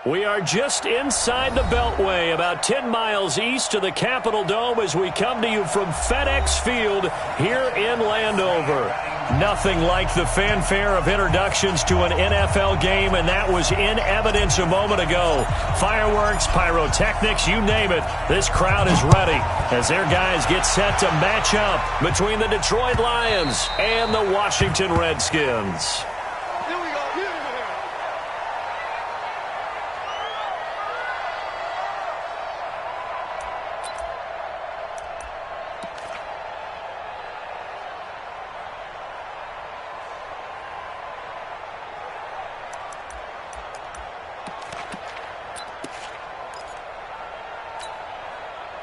We are just inside the Beltway, about 10 miles east of the Capitol Dome as we come to you from FedEx Field here in Landover. Nothing like the fanfare of introductions to an NFL game, and that was in evidence a moment ago. Fireworks, pyrotechnics, you name it. This crowd is ready as their guys get set to match up between the Detroit Lions and the Washington Redskins.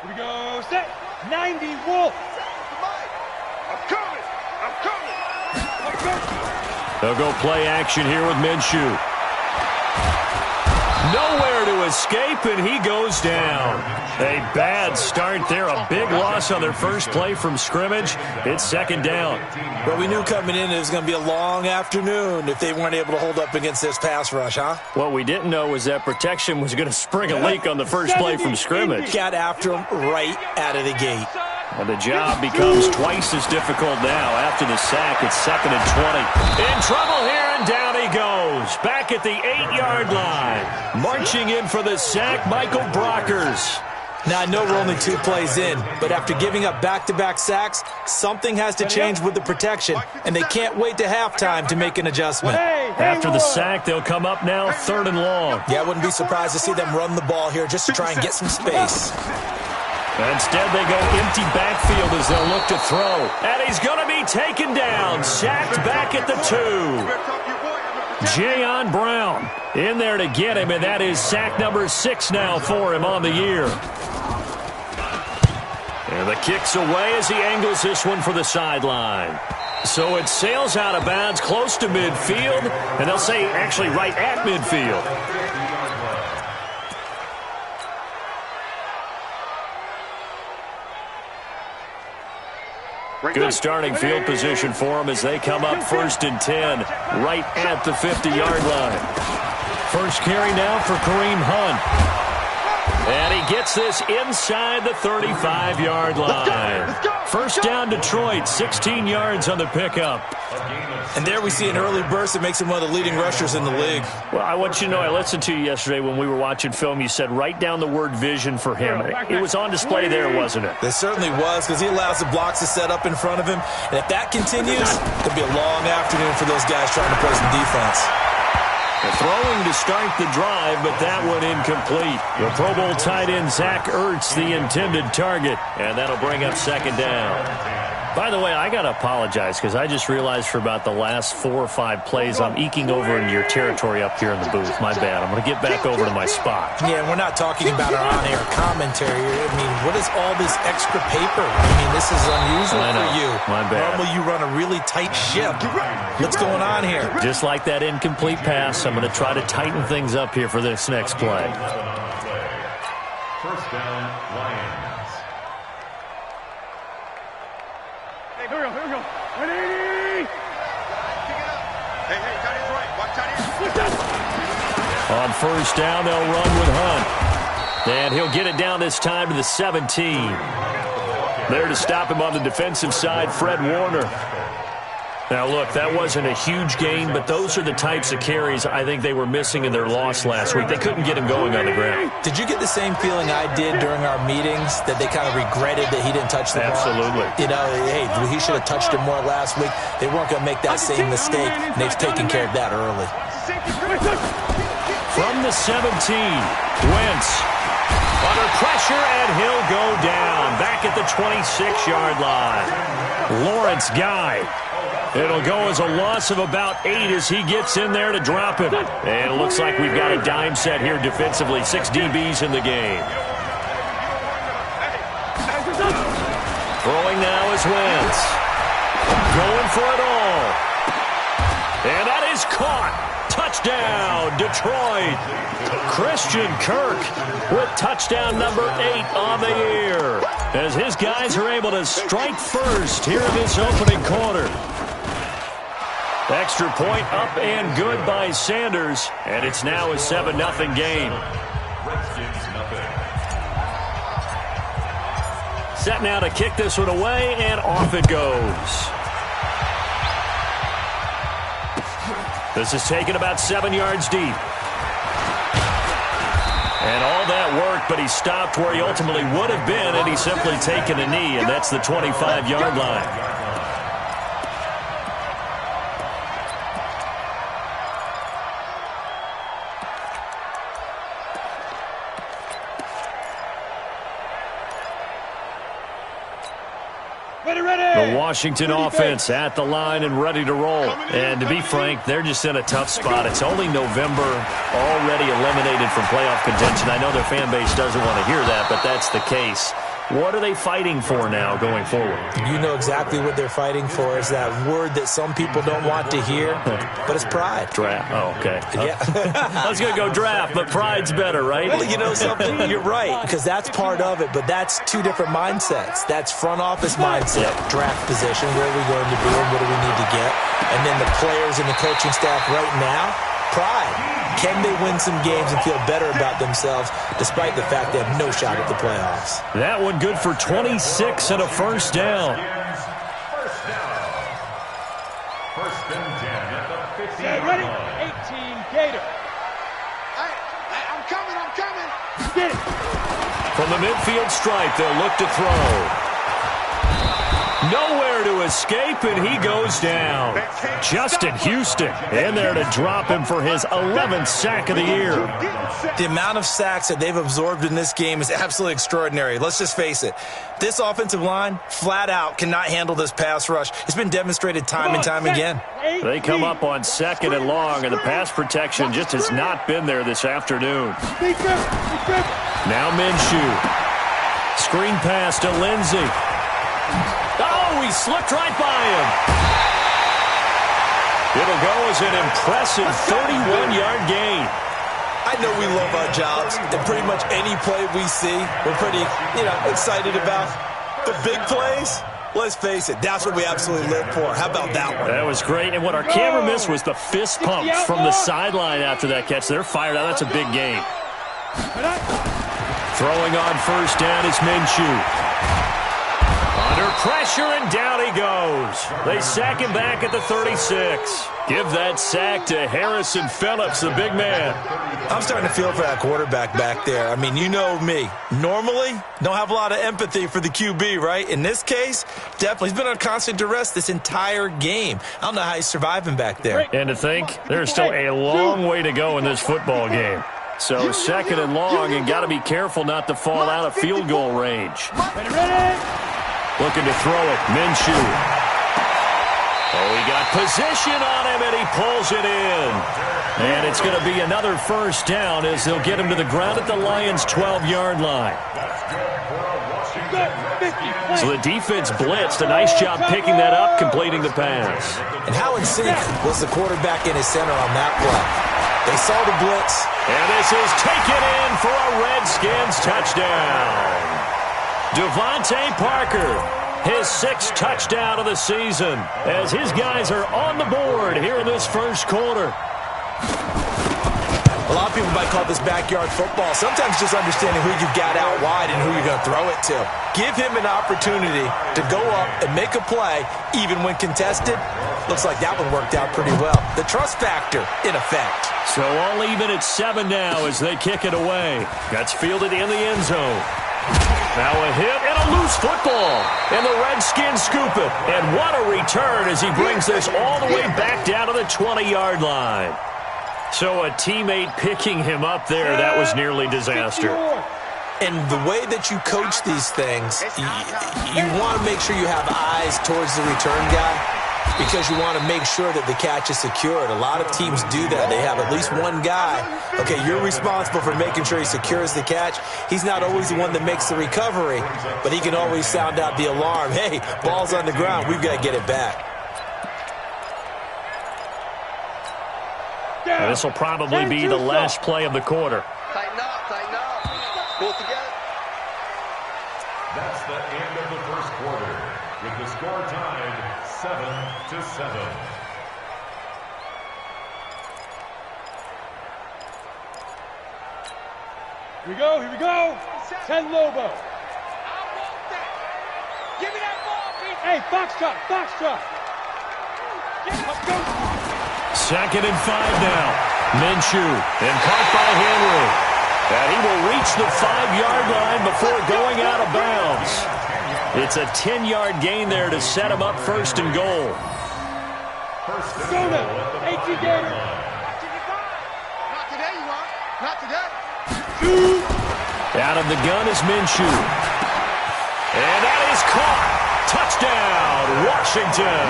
Here we go, set, 90, Wolf. I'm coming. They'll go play action here with Minshew. Nowhere to escape, and he goes down. A bad start there, a big loss on their first play from scrimmage. It's second down. But we knew coming in it was going to be a long afternoon if they weren't able to hold up against this pass rush, huh? What we didn't know was that protection was going to spring a leak on the first play from scrimmage. Got after him right out of the gate. And the job becomes twice as difficult now after the sack. It's 2nd and 20. In trouble here, and down he goes. Back at the 8-yard line. Marching in for the sack, Michael Brockers. Now, I know we're only 2 plays in, but after giving up back-to-back sacks, something has to change with the protection, and they can't wait to halftime to make an adjustment. After the sack, they'll come up now 3rd and long. Yeah, I wouldn't be surprised to see them run the ball here just to try and get some space. Instead, they go empty backfield as they'll look to throw. And he's going to be taken down, sacked back at the 2. Jayon Brown in there to get him, and that is sack number 6 now for him on the year. And the kick's away as he angles this one for the sideline. So it sails out of bounds close to midfield, and they'll say actually right at midfield. Good starting field position for them as they come up 1st and 10, right at the 50-yard line. First carry now for Kareem Hunt. And he gets this inside the 35-yard line. First down Detroit, 16 yards on the pickup. And there we see an early burst that makes him one of the leading rushers in the league. Well, I want you to know, I listened to you yesterday when we were watching film. You said write down the word vision for him. It was on display there, wasn't it? It certainly was, because he allows the blocks to set up in front of him. And if that continues, it could be a long afternoon for those guys trying to play some defense. The throwing to start the drive, but that one incomplete. The Pro Bowl tight end Zach Ertz, the intended target, and that'll bring up 2nd down. By the way, I got to apologize because I just realized for about the last 4 or 5 plays I'm eking over into your territory up here in the booth. My bad. I'm going to get back over to my spot. Yeah, we're not talking about our on-air commentary. I mean, what is all this extra paper? I mean, this is unusual for you. My bad. Normally you run a really tight ship. What's going on here? Just like that incomplete pass, I'm going to try to tighten things up here for this next play. First down, Lions. Hey, here we go. 180! Hey, tight end's right. Watch tight end. On first down, they'll run with Hunt. And he'll get it down this time to the 17. There to stop him on the defensive side, Fred Warner. Now, look, that wasn't a huge gain, but those are the types of carries I think they were missing in their loss last week. They couldn't get him going on the ground. Did you get the same feeling I did during our meetings, that they kind of regretted that he didn't touch the ball? Absolutely. You know, hey, he should have touched it more last week. They weren't going to make that same mistake, and they've taken care of that early. From the 17, Wentz under pressure, and he'll go down back at the 26-yard line. Lawrence Guy. It'll go as a loss of about 8 as he gets in there to drop him. And it looks like we've got a dime set here defensively. 6 DBs in the game. Throwing now is Wentz. Going for it all. And that is caught. Touchdown, Detroit. Christian Kirk with touchdown number 8 on the year, as his guys are able to strike first here in this opening quarter. Extra point up and good by Sanders, and it's now a 7-0 game. Set now to kick this one away, and off it goes. This is taken about 7 yards deep. And all that worked, but he stopped where he ultimately would have been, and he's simply taken a knee, and that's the 25-yard line. The Washington offense at the line and ready to roll. And to be frank, they're just in a tough spot. It's only November, already eliminated from playoff contention. I know their fan base doesn't want to hear that, but that's the case. What are they fighting for now going forward? You know exactly what they're fighting for is that word that some people don't want to hear, but it's pride. Draft. Oh, okay. Yeah. I was going to go draft, but pride's better, right? Well, you know something? You're right, because that's part of it, but that's two different mindsets. That's front office mindset, draft position, where are we going to be and what do we need to get? And then the players and the coaching staff right now, pride. Can they win some games and feel better about themselves despite the fact they have no shot at the playoffs? That one good for 26 and a first down. First and 10 at the 15. Get ready. 18 Gator. I'm coming. Get it. From the midfield stripe, they'll look to throw. Nowhere to escape, and he goes down. Justin Houston in there to drop him for his 11th sack of the year. The amount of sacks that they've absorbed in this game is absolutely extraordinary. Let's just face it. This offensive line, flat out, cannot handle this pass rush. It's been demonstrated time and time again. They come up on 2nd and long, and the pass protection just has not been there this afternoon. Now Minshew. Screen pass to Lindsey. Oh, he slipped right by him. It'll go as an impressive 31-yard gain. I know we love our jobs, and pretty much any play we see, we're pretty, excited about. The big plays, let's face it, that's what we absolutely live for. How about that one? That was great, and what our camera missed was the fist pump from the sideline after that catch. They're fired out. That's a big gain. Throwing on first down is Minshew. Under pressure, and down he goes. They sack him back at the 36. Give that sack to Harrison Phillips, the big man. I'm starting to feel for that quarterback back there. I mean, you know me. Normally, don't have a lot of empathy for the QB, right? In this case, definitely. He's been on constant duress this entire game. I don't know how he's surviving back there. And to think, there's still a long way to go in this football game. So 2nd and long, and got to be careful not to fall out of field goal range. Looking to throw it, Minshew. Oh, he got position on him, and he pulls it in. And it's going to be another first down as they'll get him to the ground at the Lions' 12-yard line. So the defense blitzed. A nice job picking that up, completing the pass. And how in sync was the quarterback in his center on that play? They saw the blitz. And this is taken in for a Redskins touchdown. Devontae Parker, his 6th touchdown of the season, as his guys are on the board here in this first quarter. A lot of people might call this backyard football. Sometimes just understanding who you got out wide and who you're going to throw it to. Give him an opportunity to go up and make a play, even when contested. Looks like that one worked out pretty well. The trust factor, in effect. So all even at 7 now as they kick it away. Gets fielded in the end zone. Now a hit and a loose football. And the Redskins scoop it. And what a return as he brings this all the way back down to the 20-yard line. So a teammate picking him up there, that was nearly disaster. And the way that you coach these things, you want to make sure you have eyes towards the return guy because you want to make sure that the catch is secured. A lot of teams do that. They have at least one guy. Okay, you're responsible for making sure he secures the catch. He's not always the one that makes the recovery, but he can always sound out the alarm. Hey, ball's on the ground. We've got to get it back. And this will probably be the last play of the quarter. Tighten up. Pull together. That's the end of the first quarter, with the score tied 7-7. Here we go. 10 Lobo. Give me that ball, Pete. Hey, Foxtrot. Let's go. 2nd and 5 now. Minshew and caught by Henry. And he will reach the 5-yard line before going out of bounds. It's a 10-yard gain there to set him up 1st and goal. Go now. 18 Gator. Not today, you want. Not today. Out of the gun is Minshew. And that is caught. Touchdown, Washington.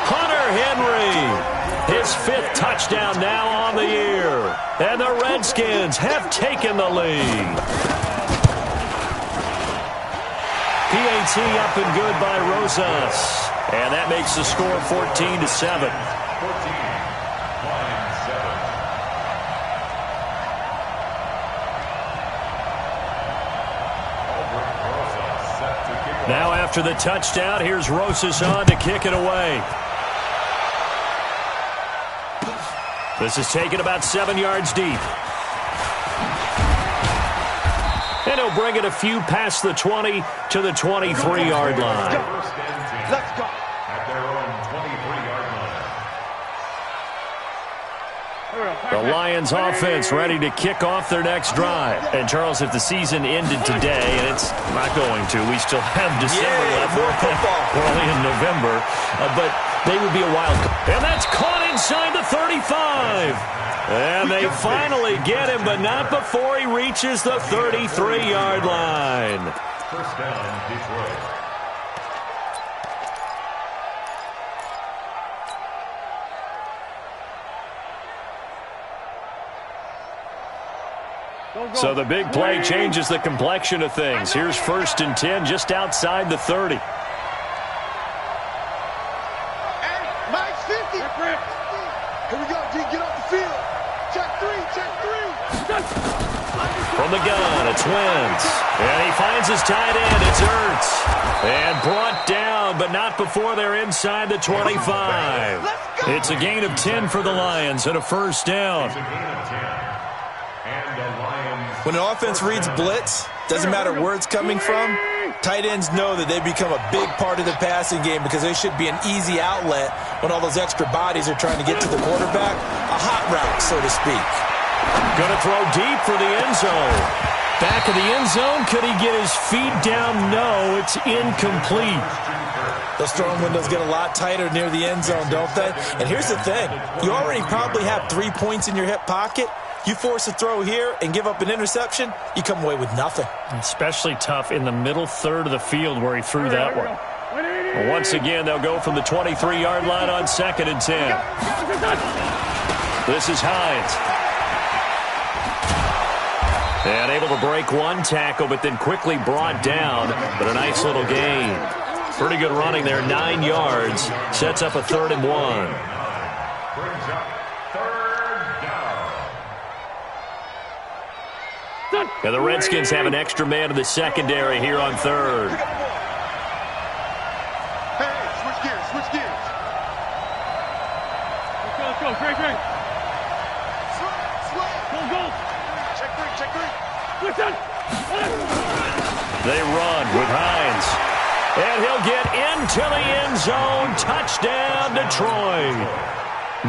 Hunter Henry. His 5th touchdown now on the year. And the Redskins have taken the lead. PAT up and good by Rosas. And that makes the score 14-7. Now after the touchdown, here's Rosas on to kick it away. This is taken about 7 yards deep. And he'll bring it a few past the 20 to the 23-yard line. Let's go. At their own 23-yard line. The Lions offense ready to kick off their next drive. And Charles, if the season ended today, and it's not going to, we still have December left. We're only in November, but they would be a wild card. And that's caught inside the 35. And they finally get him, but not before he reaches the 33-yard line. First down, Detroit. So the big play changes the complexion of things. Here's 1st and 10 just outside the 30. Hey, Mike's 50. Here we go, G. Get off the field. Check 3. From the gun, it's Wentz. And he finds his tight end. It's Ertz. And brought down, but not before they're inside the 25. It's a gain of 10 for the Lions and a 1st down. It's a gain of 10. And the Lions. When an offense reads blitz, doesn't matter where it's coming from, tight ends know that they become a big part of the passing game because they should be an easy outlet when all those extra bodies are trying to get to the quarterback. A hot route, so to speak. Going to throw deep for the end zone. Back of the end zone. Could he get his feet down? No, it's incomplete. Those throwing windows get a lot tighter near the end zone, don't they? And here's the thing. You already probably have 3 points in your hip pocket. You force a throw here and give up an interception, you come away with nothing. Especially tough in the middle third of the field where he threw that one. Well, once again, they'll go from the 23-yard line on 2nd and 10. This is Hines. And able to break one tackle, but then quickly brought down. But a nice little gain. Pretty good running there, 9 yards. Sets up a 3rd and 1. Brings up 3rd down. And the Redskins have an extra man in the secondary here on 3rd. Hey, switch gears. Let's go, Greg. Swing. Go. Check 3. Listen. They run with Hines. And he'll get into the end zone. Touchdown, Detroit.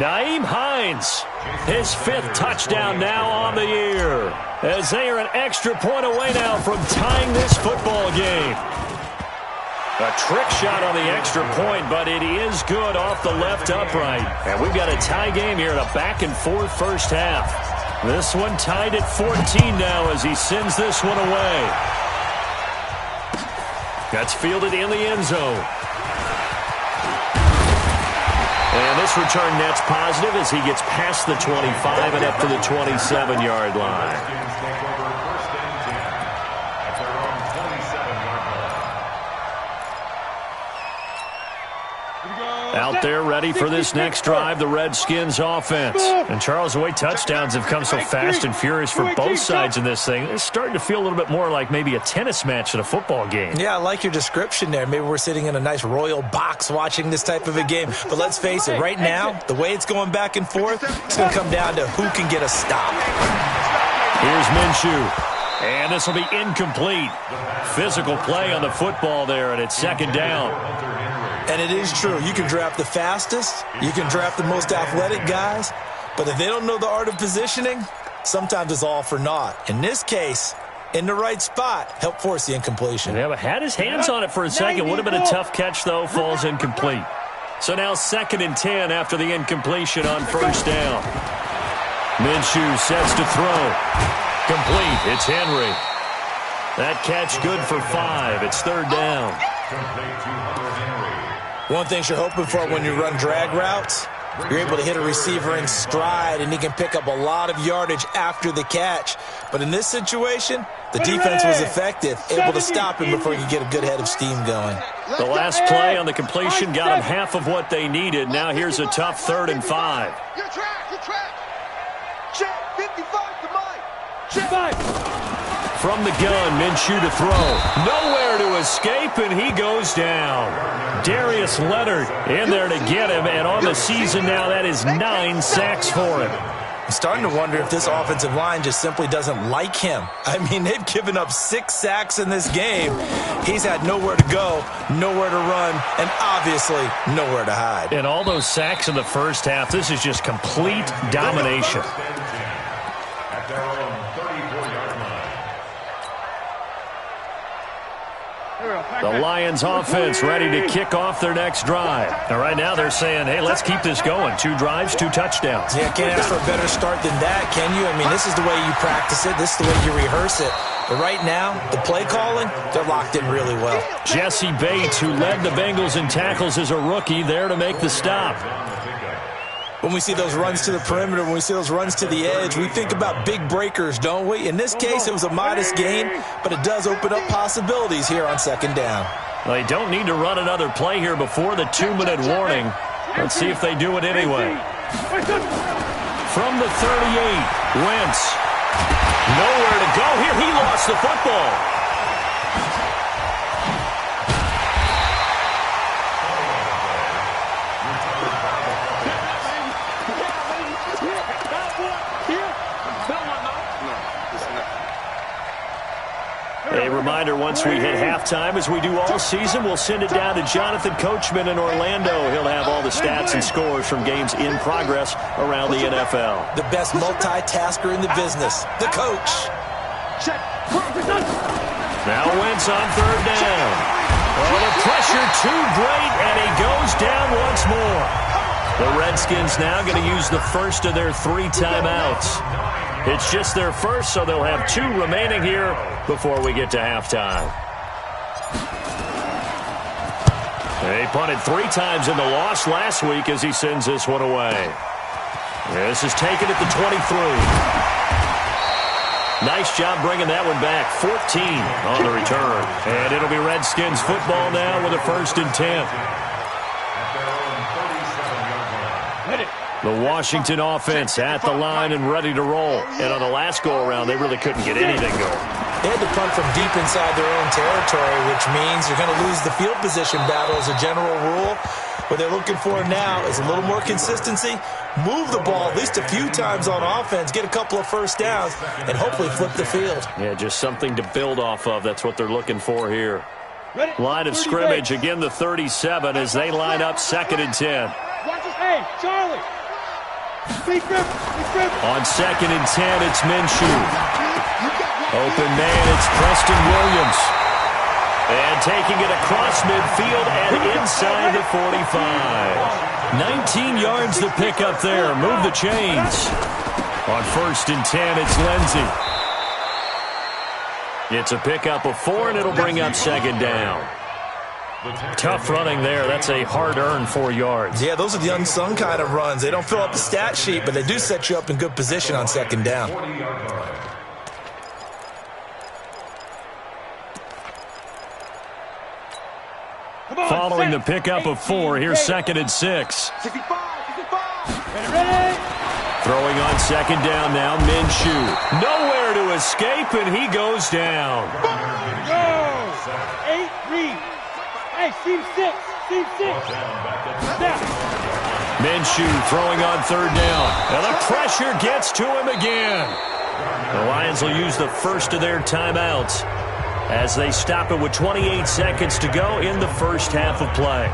Nyheim Hines, his 5th touchdown now on the year. As they are an extra point away now from tying this football game. A trick shot on the extra point, but it is good off the left upright. And we've got a tie game here in a back-and-forth first half. This one tied at 14 now as he sends this one away. That's fielded in the end zone. And this return net's positive as he gets past the 25 and up to the 27-yard line. Out there ready for this next drive, the Redskins offense. And Charles, the way touchdowns have come so fast and furious for both sides in this thing, it's starting to feel a little bit more like maybe a tennis match at a football game. Yeah, I like your description there. Maybe we're sitting in a nice royal box watching this type of a game. But let's face it, right now, the way it's going back and forth, it's going to come down to who can get a stop. Here's Minshew. And this will be incomplete. Physical play on the football there, and it's second down. And it is true. You can draft the fastest. You can draft the most athletic guys. But if they don't know the art of positioning, sometimes it's all for naught. In this case, in the right spot, help force the incompletion. Yeah, but had his hands on it for a second. Would have been a tough catch, though. Falls incomplete. So now 2nd and 10 after the incompletion on first down. Minshew sets to throw. Complete. It's Henry. That catch good for 5. It's 3rd down. One thing you're hoping for when you run drag routes, you're able to hit a receiver in stride, and he can pick up a lot of yardage after the catch. But in this situation, the defense was effective, able to stop him before he could get a good head of steam going. The last play on the completion got him half of what they needed. Now here's a tough 3rd and 5. Your track. Check, 55 to Mike. Check. 5. From the gun, Minshew to throw. Nowhere to escape, and he goes down. Darius Leonard in there to get him, and on the season now, that is 9 sacks for him. I'm starting to wonder if this offensive line just simply doesn't like him. I mean, they've given up 6 sacks in this game. He's had nowhere to go, nowhere to run, and obviously nowhere to hide. And all those sacks in the first half, this is just complete domination. The Lions offense ready to kick off their next drive. And right now they're saying, hey, let's keep this going. 2 drives, 2 touchdowns. Yeah, can't ask for a better start than that, can you? I mean, this is the way you practice it. This is the way you rehearse it. But right now, the play calling, they're locked in really well. Jesse Bates, who led the Bengals in tackles as a rookie, there to make the stop. When we see those runs to the perimeter, when we see those runs to the edge, we think about big breakers, don't we? In this case, it was a modest gain, but it does open up possibilities here on 2nd down. They don't need to run another play here before the 2-minute warning. Let's see if they do it anyway. From the 38, Wentz. Nowhere to go here. He lost the football. A reminder, once we hit halftime, as we do all season, we'll send it down to Jonathan Coachman in Orlando. He'll have all the stats and scores from games in progress around the NFL. The best multitasker in the business, the coach. Now Wentz on 3rd down. Oh, the pressure too great, and he goes down once more. The Redskins now going to use the first of their 3 timeouts. It's just their first, so they'll have 2 remaining here before we get to halftime. They punted 3 times in the loss last week as he sends this one away. This is taken at the 23. Nice job bringing that one back. 14 on the return. And it'll be Redskins football now with a 1st and 10. The Washington offense at the line and ready to roll. And on the last go-around, they really couldn't get anything going. They had to punt from deep inside their own territory, which means you're going to lose the field position battle as a general rule. What they're looking for now is a little more consistency, move the ball at least a few times on offense, get a couple of 1st downs, and hopefully flip the field. Yeah, just something to build off of. That's what they're looking for here. Line of scrimmage, again the 37 as they line up 2nd and 10. Hey, Charlie. On 2nd and 10, it's Minshew. Open man, it's Preston Williams. And taking it across midfield and inside the 45. 19 yards to pick up there. Move the chains. On 1st and 10, it's Lindsey. It's a pickup of 4, and it'll bring up 2nd down. Tough running there. That's a hard-earned 4 yards. Yeah, those are the unsung kind of runs. They don't fill up the stat sheet, but they do set you up in good position on 2nd down. Following the pickup of 4, here's 2nd and 6. Throwing on 2nd down now, Minshew. Nowhere to escape, and he goes down. 8-3. Hey, team 6. Minshew throwing on 3rd down. And the pressure gets to him again. The Lions will use the first of their timeouts as they stop it with 28 seconds to go in the first half of play.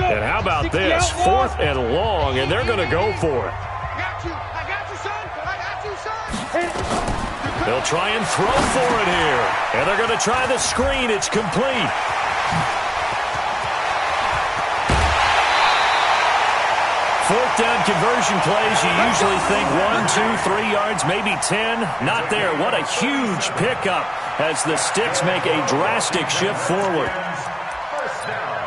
And how about this? 4th and long, and they're going to go for it. I got you, son. I got you, son. They'll try and throw for it here. And they're going to try the screen. It's complete. Fourth down conversion plays, you usually think 1, 2, 3 yards, maybe 10. Not there. What a huge pickup as the Sticks make a drastic shift forward. First down.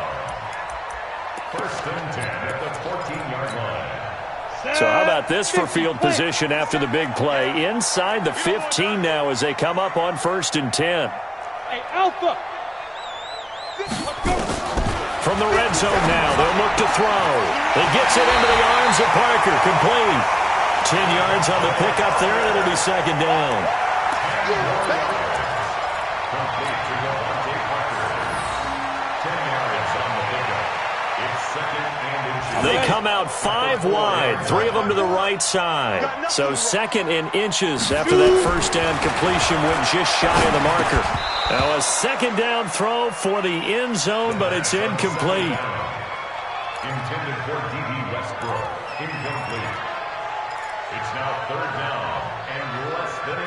First and 10 at the 14-yard line. So how about this for field position after the big play? Inside the 15 now as they come up on 1st and 10. Hey, Alpha. From the red zone now, they'll look to throw. It gets it into the arms of Parker, complete. 10 yards on the pickup there, and it'll be 2nd down. Complete to Devontae Parker. 10 yards on the pickup. It's 2nd and inches. They come out 5 wide, 3 of them to the right side. So 2nd and inches after that first down completion went just shy of the marker. Now a 2nd down throw for the end zone, but it's incomplete. Intended for D.B. Westbrook. Incomplete. It's now 3rd down and less than a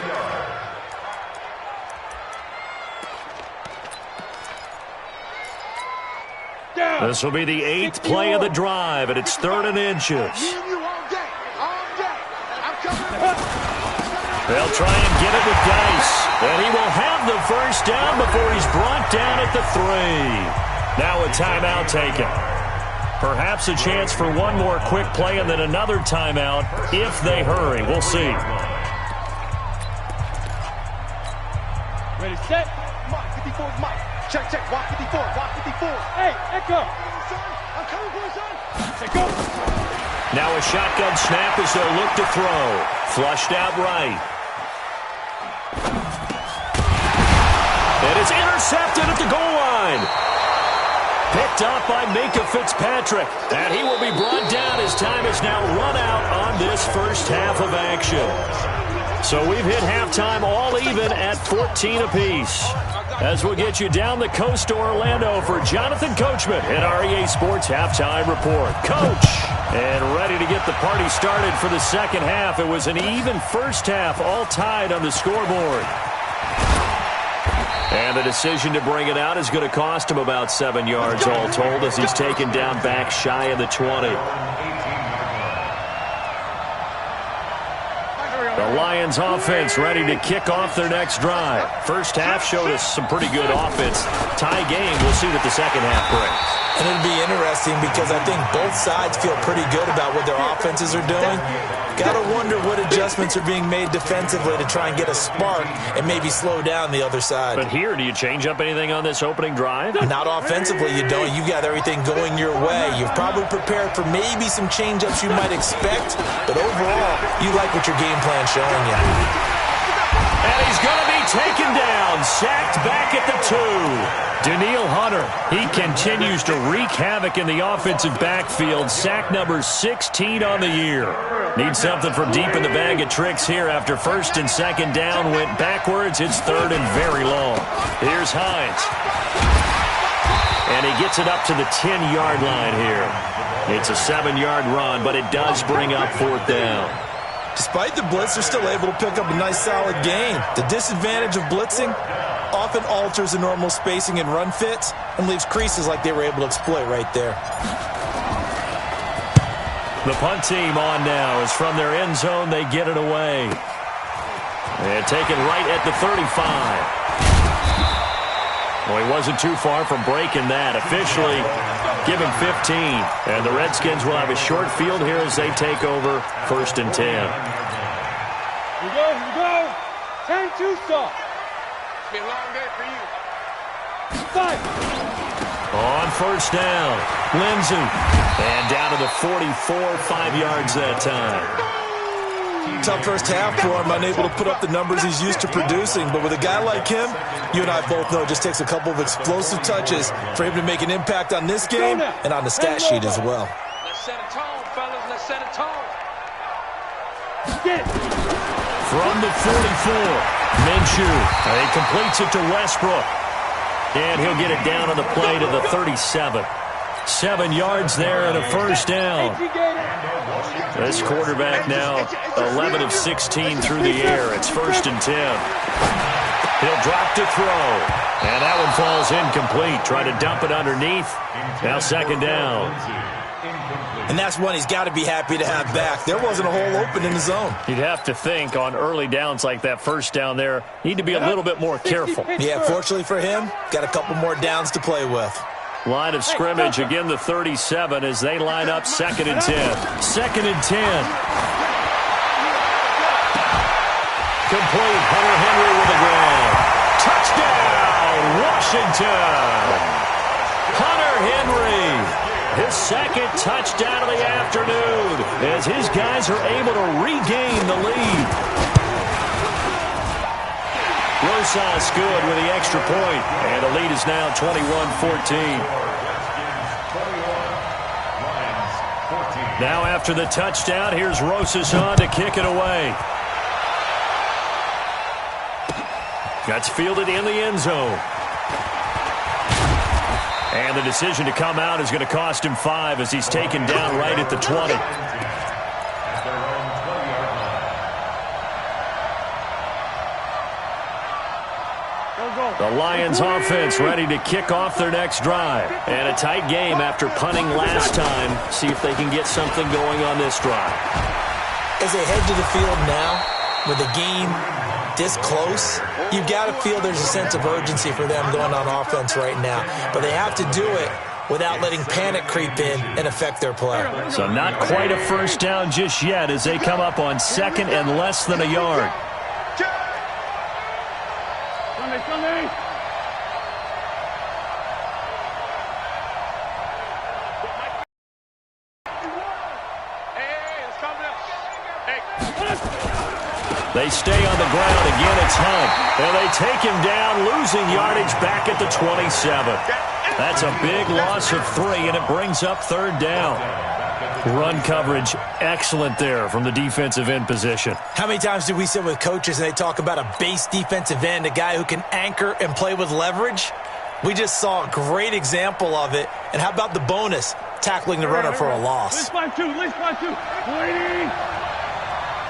yard. This will be the 8th play of the drive, and it's 3rd and inches. They'll try and get it with Dice, and he will have the first down before he's brought down at the 3. Now a timeout taken. Perhaps a chance for one more quick play and then another timeout if they hurry. We'll see. Ready, set. Mike, 54 is Mike. Check, check. Walk 54. Walk 54. Hey, Echo. I'm coming for you, son. Say go. Now a shotgun snap as they'll look to throw. Flushed out right. And it's intercepted at the goal line. Picked up by Minka Fitzpatrick. And he will be brought down as time is now run out on this first half of action. So we've hit halftime all even at 14 apiece. As we'll get you down the coast to Orlando for Jonathan Coachman at our EA Sports Halftime Report. Coach, and ready to get the party started for the second half. It was an even first half, all tied on the scoreboard. And the decision to bring it out is going to cost him about 7 yards all told as he's taken down back shy of the 20. The Lions offense ready to kick off their next drive. First half showed us some pretty good offense. Tie game, we'll see what the second half brings. And it'll be interesting because I think both sides feel pretty good about what their offenses are doing. Got to wonder what adjustments are being made defensively to try and get a spark and maybe slow down the other side. But here, do you change up anything on this opening drive? Not offensively, you don't. You got everything going your way. You've probably prepared for maybe some change-ups you might expect, but overall, you like what your game plan's showing you. And he's going to be taken down, sacked back at the 2. Daniil Hunter, he continues to wreak havoc in the offensive backfield. Sack number 16 on the year. Needs something from deep in the bag of tricks here after 1st and 2nd down went backwards. It's 3rd and very long. Here's Hines. And he gets it up to the 10-yard line here. It's a 7-yard run, but it does bring up 4th down. Despite the blitz, they're still able to pick up a nice, solid gain. The disadvantage of blitzing often alters the normal spacing and run fits and leaves creases like they were able to exploit right there. The punt team on now is from their end zone. They get it away. And taken right at the 35. Well, he wasn't too far from breaking that. Officially, give him 15. And the Redskins will have a short field here as they take over 1st and 10. Here we go, here we go. 10-2 stop. It's been a long day for you. 5. On 1st down, Lindsey. And down to the 44, 5 yards that time. Tough first half for him, unable to put up the numbers he's used to producing. But with a guy like him, you and I both know it just takes a couple of explosive touches for him to make an impact on this game and on the stat sheet as well. Let's set a tone, fellas. to set a tone. From the 44, Minshew. He completes it to Westbrook. And he'll get it down on the play to the 37. 7 yards there and a first down. This quarterback now 11 of 16 through the air. It's 1st and 10. He'll drop to throw. And that one falls incomplete. Trying to dump it underneath. Now 2nd down. And that's one he's got to be happy to have back. There wasn't a hole open in the zone. You'd have to think on early downs like that, first down there, need to be a little bit more careful. Yeah, fortunately for him, got a couple more downs to play with. Line of scrimmage, again the 37 as they line up 2nd and 10. 2nd and 10. Complete. Hunter Henry with a grab. Touchdown, Washington. Hunter Henry. His 2nd touchdown of the afternoon as his guys are able to regain the lead. Rosas good with the extra point, and the lead is now 21-14. Now after the touchdown, here's Rosas on to kick it away. That's fielded in the end zone. And the decision to come out is going to cost him 5 as he's taken down right at the 20. The Lions offense ready to kick off their next drive. And a tight game after punting last time. See if they can get something going on this drive. As they head to the field now, with the game this close, you've got to feel there's a sense of urgency for them going on offense right now. But they have to do it without letting panic creep in and affect their play. So not quite a first down just yet as they come up on 2nd and less than a yard. Sunday. They stay on the ground. Again, it's Hunt. And they take him down, losing yardage back at the 27. That's a big loss of 3, and it brings up 3rd down. Run coverage, excellent there from the defensive end position. How many times do we sit with coaches and they talk about a base defensive end, a guy who can anchor and play with leverage? We just saw a great example of it. And how about the bonus, tackling the runner for a loss? Let's find 2. Waiting.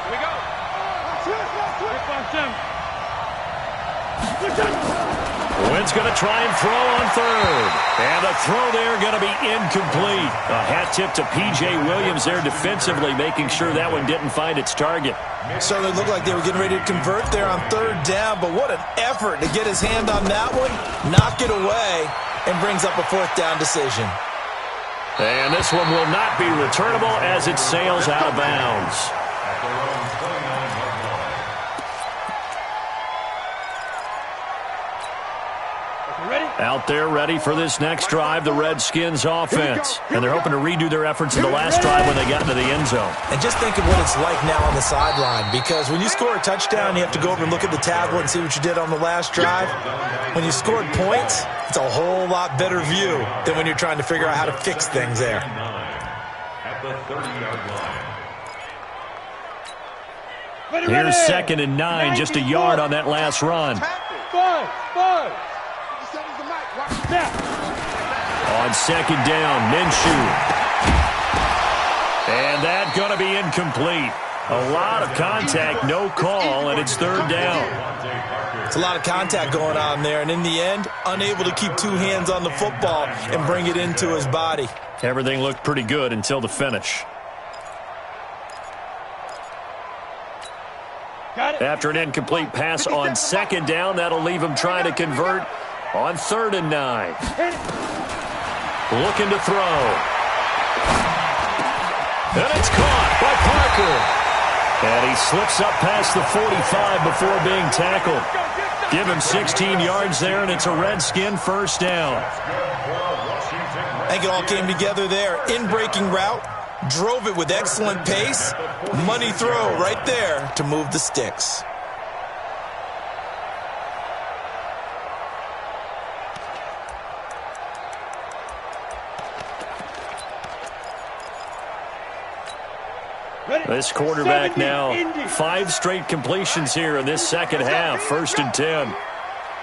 Here we go. Wynn's going to try and throw on 3rd. And the throw there going to be incomplete. A hat tip to P.J. Williams there defensively, making sure that one didn't find its target. So it looked like they were getting ready to convert there on 3rd down, but what an effort to get his hand on that one, knock it away, and brings up a 4th down decision. And this one will not be returnable as it sails out of bounds. Out there ready for this next drive, the Redskins offense. And they're hoping to redo their efforts in the last drive when they got into the end zone. And just think of what it's like now on the sideline, because when you score a touchdown, you have to go over and look at the tablet and see what you did on the last drive. When you scored points, it's a whole lot better view than when you're trying to figure out how to fix things there. At the 30-yard line. Here's 2nd and 9, just a yard on that last run. Five. On 2nd down, Minshew. And that's going to be incomplete. A lot of contact, no call, and it's 3rd down. It's a lot of contact going on there, and in the end, unable to keep 2 hands on the football and bring it into his body. Everything looked pretty good until the finish. After an incomplete pass on 2nd down, that'll leave him trying to convert on 3rd and 9. Looking to throw. And it's caught by Parker. And he slips up past the 45 before being tackled. Give him 16 yards there, and it's a Redskin first down. I think it all came together there. In-breaking route, drove it with excellent pace. Money throw right there to move the sticks. This quarterback now 5 straight completions here in this second half. 1st and 10.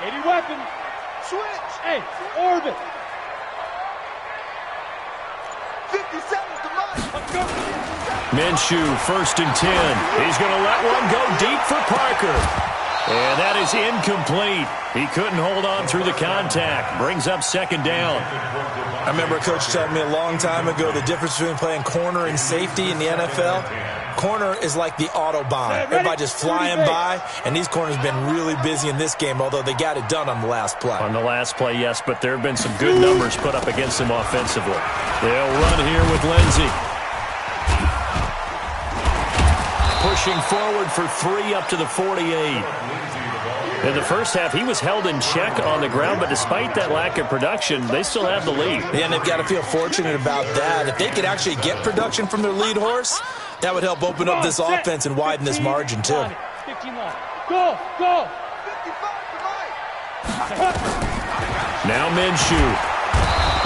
80 weapon. Switch. Hey, orbit. 57 to mine. Minshew, 1st and 10. He's going to let one go deep for Parker. And that is incomplete. He couldn't hold on through the contact. Brings up 2nd down. I remember a coach telling me a long time ago the difference between playing corner and safety in the NFL. Corner is like the Autobahn. Everybody just flying by, and these corners have been really busy in this game, although they got it done on the last play. On the last play, yes, but there have been some good numbers put up against them offensively. They'll run here with Lindsey. Pushing forward for 3 up to the 48. In the first half, he was held in check on the ground, but despite that lack of production, they still have the lead. Yeah, and they've got to feel fortunate about that. If they could actually get production from their lead horse, that would help open up this offense and widen this margin, too. 15 line. Go, go. Now Minshew.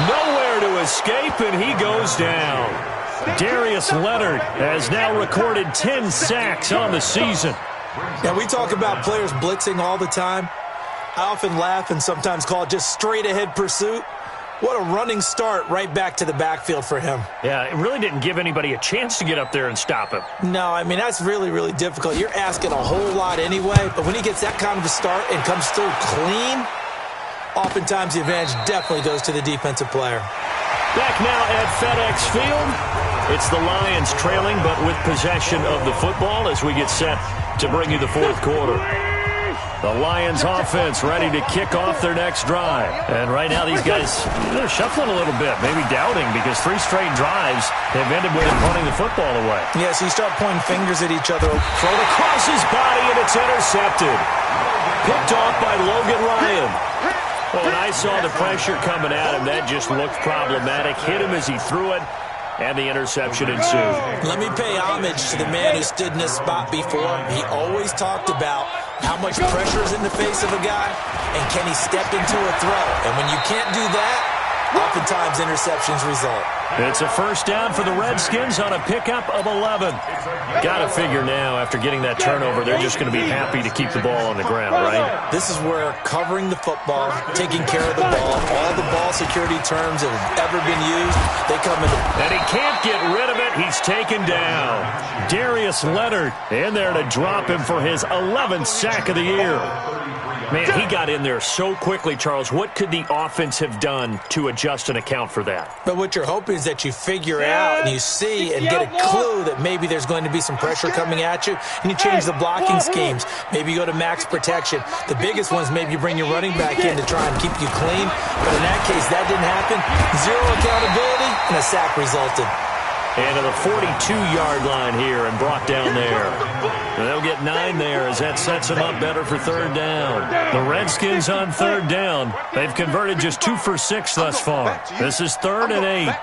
Nowhere to escape, and he goes down. Darius Leonard has now recorded 10 sacks on the season. Yeah, we talk about players blitzing all the time. I often laugh and sometimes call it just straight-ahead pursuit. What a running start right back to the backfield for him. Yeah, it really didn't give anybody a chance to get up there and stop him. No, I mean, that's really, really difficult. You're asking a whole lot anyway, but when he gets that kind of a start and comes through clean, oftentimes the advantage definitely goes to the defensive player. Back now at FedEx Field. It's the Lions trailing, but with possession of the football as we get set to bring you the 4th quarter. The Lions offense ready to kick off their next drive. And right now these guys, they're shuffling a little bit, maybe doubting, because 3 straight drives have ended with him punting the football away. Yeah, so you start pointing fingers at each other. Thrown across his body, and it's intercepted. Picked off by Logan Ryan. Well, when I saw the pressure coming at him, that just looked problematic. Hit him as he threw it. And the interception ensued. Let me pay homage to the man who stood in this spot before. He always talked about how much pressure is in the face of a guy and can he step into a throw. And when you can't do that, oftentimes interceptions result. It's a 1st down for the Redskins on a pickup of 11. Got to figure now, after getting that turnover, they're just going to be happy to keep the ball on the ground, right? This is where covering the football, taking care of the ball, all the ball security terms that have ever been used, they come into. And he can't get rid of it. He's taken down. Darius Leonard in there to drop him for his 11th sack of the year. Man, he got in there so quickly, Charles. What could the offense have done to adjust and account for that? But what you're hoping is that you figure out and you see and get a clue that maybe there's going to be some pressure coming at you, and you change the blocking schemes. Maybe you go to max protection. The biggest one is maybe you bring your running back in to try and keep you clean. But in that case, that didn't happen. 0 accountability, and a sack resulted. And to the 42-yard line here and brought down there. They'll get 9 there as that sets them up better for 3rd down. The Redskins on 3rd down. They've converted just 2 for 6 thus far. This is 3rd and 8.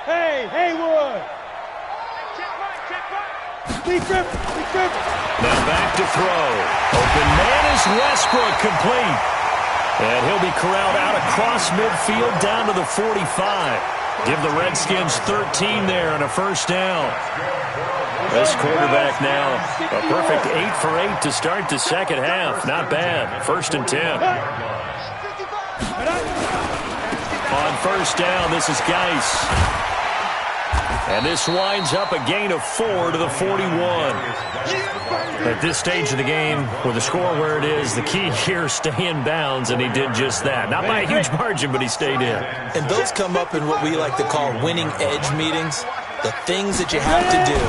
Hey, Haywood. Now back to throw. Open man is Westbrook, complete. And he'll be corralled out across midfield down to the 45. Give the Redskins 13 there and a 1st down. This quarterback now, a perfect 8 for 8 to start the second half. Not bad. 1st and 10. On 1st down, this is Geis. And this winds up a gain of 4 to the 41. At this stage of the game, with the score where it is, the key here is stay in bounds, and he did just that. Not by a huge margin, but he stayed in. And those come up in what we like to call winning edge meetings. The things that you have to do,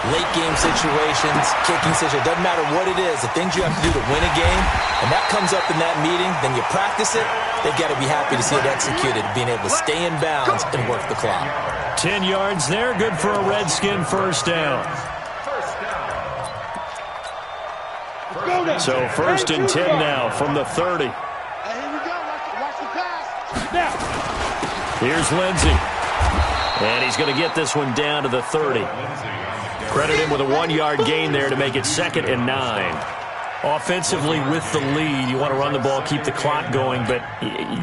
late game situations, kicking situations, doesn't matter what it is, the things you have to do to win a game, and that comes up in that meeting, then you practice it, they've got to be happy to see it executed, being able to stay in bounds and work the clock. 10 yards there, good for a Redskin 1st down. So 1st and 10 now from the 30. Here we go. Watch the pass. Now. Here's Lindsey. And he's going to get this one down to the 30. Credit him with a 1-yard gain there to make it 2nd and 9. Offensively with the lead, you want to run the ball, keep the clock going, but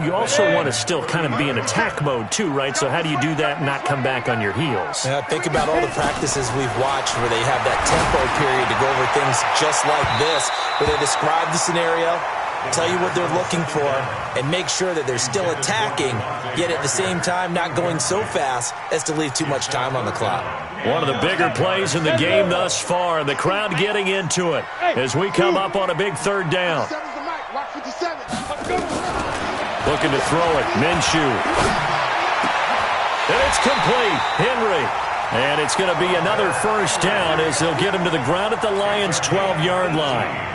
you also want to still kind of be in attack mode too, right? So how do you do that and not come back on your heels? Yeah, think about all the practices we've watched where they have that tempo period to go over things just like this, where they describe the scenario, tell you what they're looking for, and make sure that they're still attacking, yet at the same time not going so fast as to leave too much time on the clock. One of the bigger plays in the game thus far, the crowd getting into it as we come up on a big third down. Looking to throw it, Minshew. And it's complete, Henry. And it's going to be another first down as they'll get him to the ground at the Lions' 12-yard line.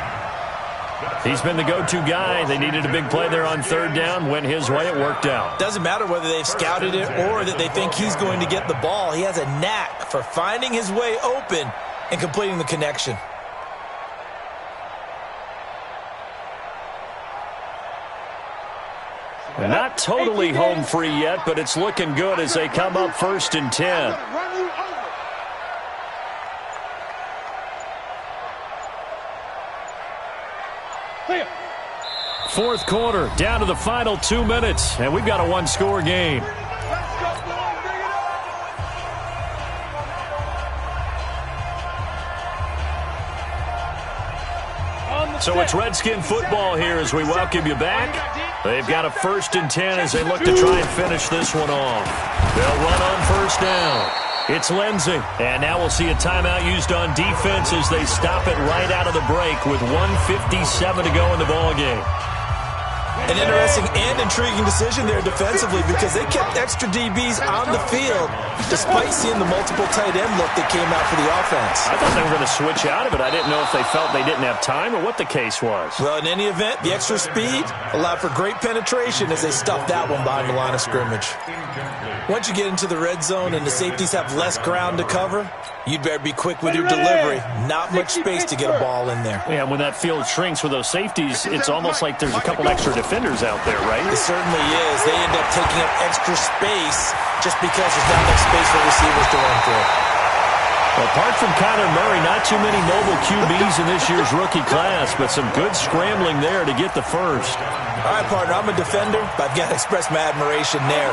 He's been the go-to guy. They needed a big play there on third down. Went his way. It worked out. Doesn't matter whether they've scouted it or that they think he's going to get the ball. He has a knack for finding his way open and completing the connection. Not totally home free yet, but it's looking good as they come up 1st and 10. Fourth quarter, down to the final 2 minutes, and we've got a one-score game. So it's Redskin football here as we welcome you back. They've got a 1st and 10 as they look to try and finish this one off. They'll run on first down. It's Lindsey. And now we'll see a timeout used on defense as they stop it right out of the break with 1:57 to go in the ballgame. An interesting and intriguing decision there defensively because they kept extra DBs on the field despite seeing the multiple tight end look that came out for the offense. I thought they were going to switch out of it. I didn't know if they felt they didn't have time or what the case was. Well, in any event, the extra speed allowed for great penetration as they stuffed that one behind the line of scrimmage. Once you get into the red zone and the safeties have less ground to cover, you'd better be quick with your delivery. Not much space to get a ball in there. Yeah, when that field shrinks with those safeties, it's almost like there's a couple extra defenders out there, right? It certainly is. They end up taking up extra space just because there's not enough space for receivers to run through. Well, apart from Kyler Murray, not too many mobile QBs in this year's rookie class, but some good scrambling there to get the first. All right, partner, I'm a defender, but I've got to express my admiration there.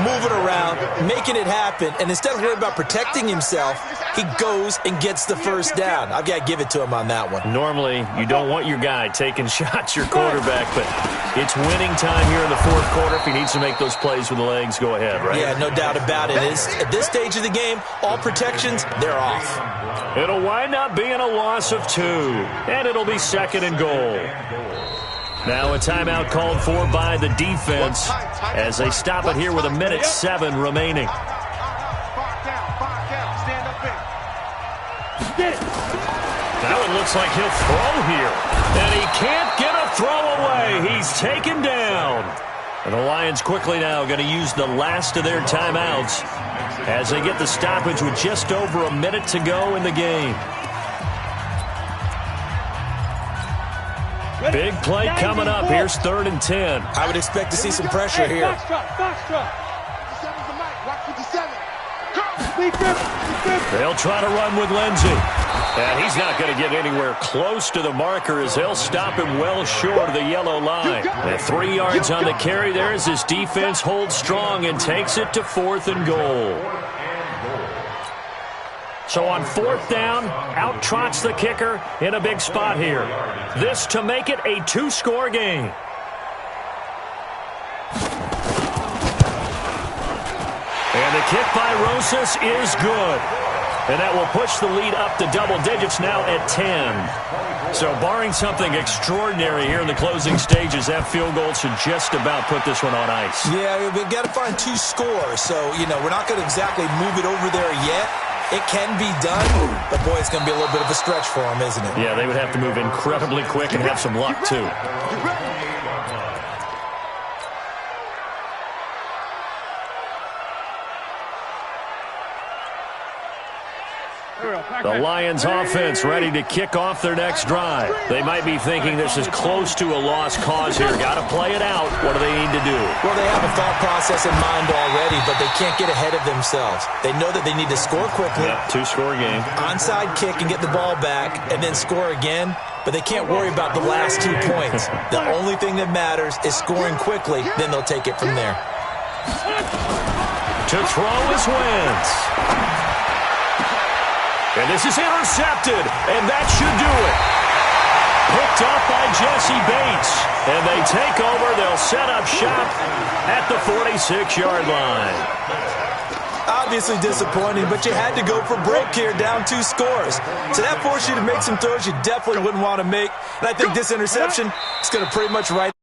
Moving around, making it happen, and instead of worrying about protecting himself, he goes and gets the first down. I've got to give it to him on that one. Normally, you don't want your guy taking shots, your quarterback, but it's winning time here in the fourth quarter. If he needs to make those plays with the legs, go ahead, right? Yeah, no doubt about it. At this stage of the game, all protections, they're off. It'll wind up being a loss of 2, and it'll be 2nd and goal. Now a timeout called for by the defense as they stop it here with 1:07 remaining. Now it looks like he'll throw here, and he can't get a throw away. He's taken down. And the Lions quickly now going to use the last of their timeouts as they get the stoppage with just over a minute to go in the game. Big play coming up. Here's 3rd and 10. I would expect to see some pressure here. They'll try to run with Lindsey. And he's not going to get anywhere close to the marker as they'll stop him well short of the yellow line. And 3 yards on the carry there as his defense holds strong and takes it to 4th and goal. So on 4th down, out trots the kicker in a big spot here. This to make it a 2-score game. And the kick by Rosas is good. And that will push the lead up to double digits now at 10. So barring something extraordinary here in the closing stages, that field goal should just about put this one on ice. Yeah, we've got to find 2 scores. So, we're not going to exactly move it over there yet. It can be done, but boy, it's going to be a little bit of a stretch for them, isn't it? Yeah, they would have to move incredibly quick and have some luck, too. The Lions offense ready to kick off their next drive. They might be thinking this is close to a lost cause here. Got to play it out. What do they need to do? Well, they have a thought process in mind already, but they can't get ahead of themselves. They know that they need to score quickly. Yep, two-score game. Onside kick and get the ball back and then score again, but they can't worry about the last 2 points. The only thing that matters is scoring quickly, then they'll take it from there. To throw is Wentz. And this is intercepted, and that should do it. Picked up by Jesse Bates. And they take over. They'll set up shop at the 46-yard line. Obviously disappointing, but you had to go for broke here, down 2 scores. So that forced you to make some throws you definitely wouldn't want to make. And I think this interception is going to pretty much right